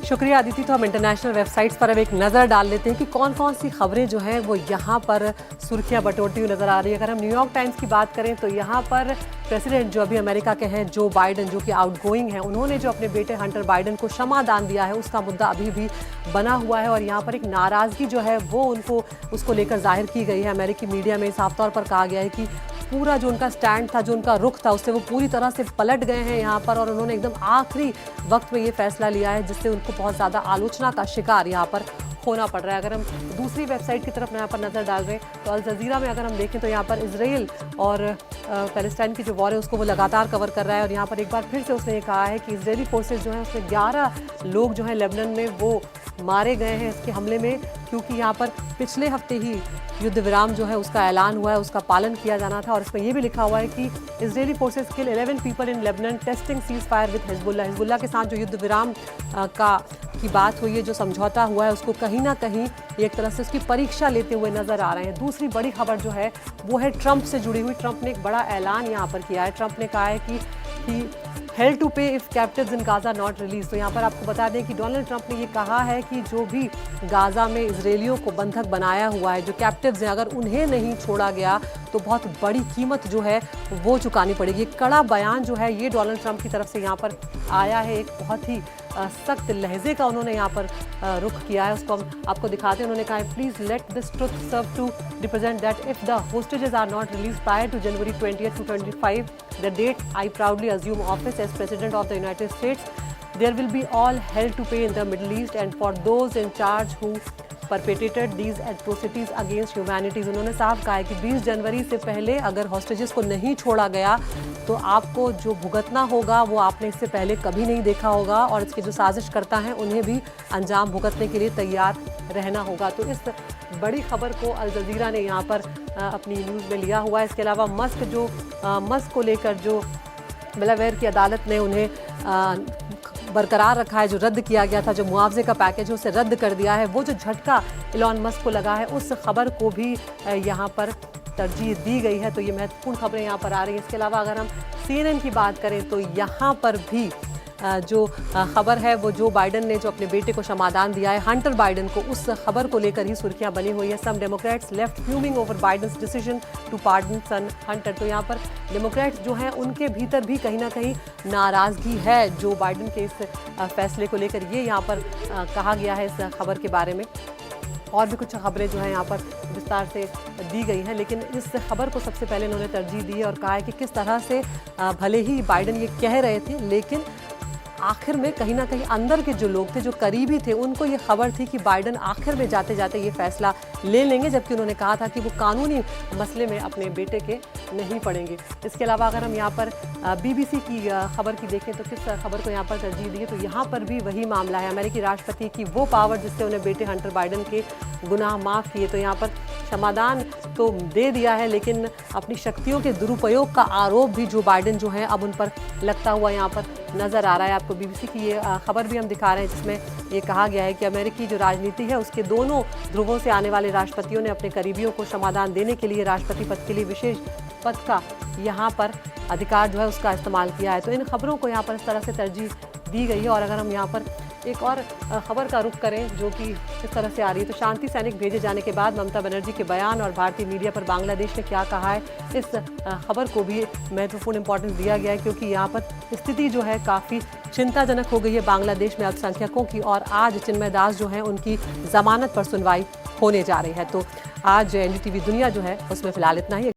शुक्रिया अदिति। तो हम इंटरनेशनल वेबसाइट्स पर अब एक नज़र डाल लेते हैं कि कौन कौन सी खबरें जो हैं वो यहाँ पर सुर्खियाँ बटोरती हुई नज़र आ रही है। अगर हम न्यूयॉर्क टाइम्स की बात करें तो यहाँ पर प्रेसिडेंट जो अभी अमेरिका के हैं जो बाइडन, जो कि आउटगोइंग हैं, उन्होंने जो अपने बेटे हंटर बाइडन को क्षमा दान दिया है उसका मुद्दा अभी भी बना हुआ है और यहाँ पर एक नाराज़गी जो है वो उसको लेकर जाहिर की गई है। अमेरिकी मीडिया में साफ तौर पर कहा गया है कि पूरा जो उनका स्टैंड था, जो उनका रुख था, उससे वो पूरी तरह से पलट गए हैं यहाँ पर और उन्होंने एकदम आखिरी वक्त में ये फैसला लिया है जिससे उनको बहुत ज़्यादा आलोचना का शिकार यहाँ पर होना पड़ रहा है। अगर हम दूसरी वेबसाइट की तरफ यहाँ पर नज़र डाल रहे हैं तो अल जज़ीरा में अगर हम देखें तो यहाँ पर इजराइल और पैलेस्टाइन की जो वॉर है उसको वो लगातार कवर कर रहा है और यहाँ पर एक बार फिर से उसने ये कहा है कि इजरायली फोर्सेज जो हैं उसमें 11 लोग जो हैं लेबनान में वो मारे गए हैं इसके हमले में, क्योंकि यहाँ पर पिछले हफ्ते ही युद्ध विराम जो है उसका ऐलान हुआ है, उसका पालन किया जाना था और इसमें यह भी लिखा हुआ है कि Israeli forces kill 11 people in Lebanon testing cease fire with Hezbollah के साथ जो युद्ध विराम की बात हुई है, जो समझौता हुआ है, उसको कहीं ना कहीं एक तरह से उसकी परीक्षा लेते हुए नजर आ रहे हैं। दूसरी बड़ी खबर जो है वो है ट्रंप से जुड़ी हुई। ट्रंप ने एक बड़ा ऐलान यहाँ पर किया है। ट्रंप ने कहा है कि हेल टू पे if captives in Gaza not release. तो यहाँ पर आपको बता दें कि डोनाल्ड ट्रंप ने ये कहा है कि जो भी गाजा में इजरायलियों को बंधक बनाया हुआ है, जो कैप्टिव्स हैं, अगर उन्हें नहीं छोड़ा गया तो बहुत बड़ी कीमत जो है वो चुकानी पड़ेगी। कड़ा बयान जो है ये डोनाल्ड ट्रंप की तरफ से यहाँ पर आया है। एक बहुत ही सख्त लहजे का उन्होंने यहाँ पर रुख किया है, उसको हम आपको दिखाते हैं। उन्होंने कहा है please let this truth serve to represent that if the hostages are not release prior to January 20 to 25 the date I proudly assume office as president of the United States, there will be all hell to pay in the Middle East and for those in charge who perpetrated these atrocities against humanity। उन्होंने साफ कहा है कि 20 जनवरी से पहले अगर hostages को नहीं छोड़ा गया तो आपको जो भुगतना होगा वो आपने इससे पहले कभी नहीं देखा होगा और इसके जो साजिशकर्ता हैं उन्हें भी अंजाम भुगतने के लिए तैयार रहना होगा। तो इस बड़ी खबर को अल जज़ीरा ने यहाँ पर अपनी न्यूज़ में लिया हुआ है। इसके अलावा मस्क को लेकर जो डेलावेयर की अदालत ने उन्हें बरकरार रखा है, जो रद्द किया गया था, जो मुआवजे का पैकेज है उसे रद्द कर दिया है, वो जो झटका इलॉन मस्क को लगा है उस खबर को भी यहाँ पर तरजीह दी गई है। तो ये महत्वपूर्ण खबरें यहाँ पर आ रही हैं। इसके अलावा अगर हम CNN की बात करें तो यहाँ पर भी जो खबर है वो जो बाइडन ने जो अपने बेटे को क्षमादान दिया है हंटर बाइडन को, उस खबर को लेकर ही सुर्खियां बनी हुई है। Some democrats left fuming over Biden's decision to pardon son Hunter. तो यहाँ पर डेमोक्रेट्स जो हैं उनके भीतर भी कहीं ना कहीं नाराज़गी है जो बाइडन के इस फैसले को लेकर, ये यहाँ पर कहा गया है इस खबर के बारे में। और भी कुछ खबरें जो हैं यहाँ पर विस्तार से दी गई हैं, लेकिन इस खबर को सबसे पहले इन्होंने तरजीह दी और कहा है कि किस तरह से भले ही बाइडन ये कह रहे थे लेकिन आखिर में कहीं ना कहीं अंदर के जो लोग थे, जो करीबी थे, उनको ये खबर थी कि बाइडन आखिर में जाते जाते ये फैसला ले लेंगे, जबकि उन्होंने कहा था कि वो कानूनी मसले में अपने बेटे के नहीं पड़ेंगे। इसके अलावा अगर हम यहाँ पर BBC की खबर की देखें तो किस खबर को यहाँ पर तरजीह दी है, तो यहाँ पर भी वही मामला है। अमेरिकी राष्ट्रपति की वो पावर जिससे उन्हें बेटे हंटर बाइडन के गुनाह माफ़ किए। तो यहाँ पर क्षमादान तो दे दिया है लेकिन अपनी शक्तियों के दुरुपयोग का आरोप भी जो बाइडन जो है अब उन पर लगता हुआ यहाँ पर नज़र आ रहा है। आपको BBC की ये खबर भी हम दिखा रहे हैं जिसमें ये कहा गया है कि अमेरिकी जो राजनीति है उसके दोनों ध्रुवों से आने वाले राष्ट्रपतियों ने अपने करीबियों को क्षमादान देने के लिए राष्ट्रपति पद के लिए विशेष पद का यहाँ पर अधिकार जो है उसका इस्तेमाल किया है। तो इन खबरों को यहाँ पर इस तरह से तरजीह दी गई है। और अगर हम यहाँ पर एक और खबर का रुख करें जो कि इस तरह से आ रही है, तो शांति सैनिक भेजे जाने के बाद ममता बनर्जी के बयान और भारतीय मीडिया पर बांग्लादेश ने क्या कहा है, इस खबर को भी महत्वपूर्ण इंपॉर्टेंस दिया गया है क्योंकि यहाँ पर स्थिति जो है काफ़ी चिंताजनक हो गई है बांग्लादेश में अल्पसंख्यकों की। और आज चिन्मय दास जो हैं उनकी जमानत पर सुनवाई होने जा रही है। तो आज NDTV दुनिया जो है उसमें फिलहाल इतना ही।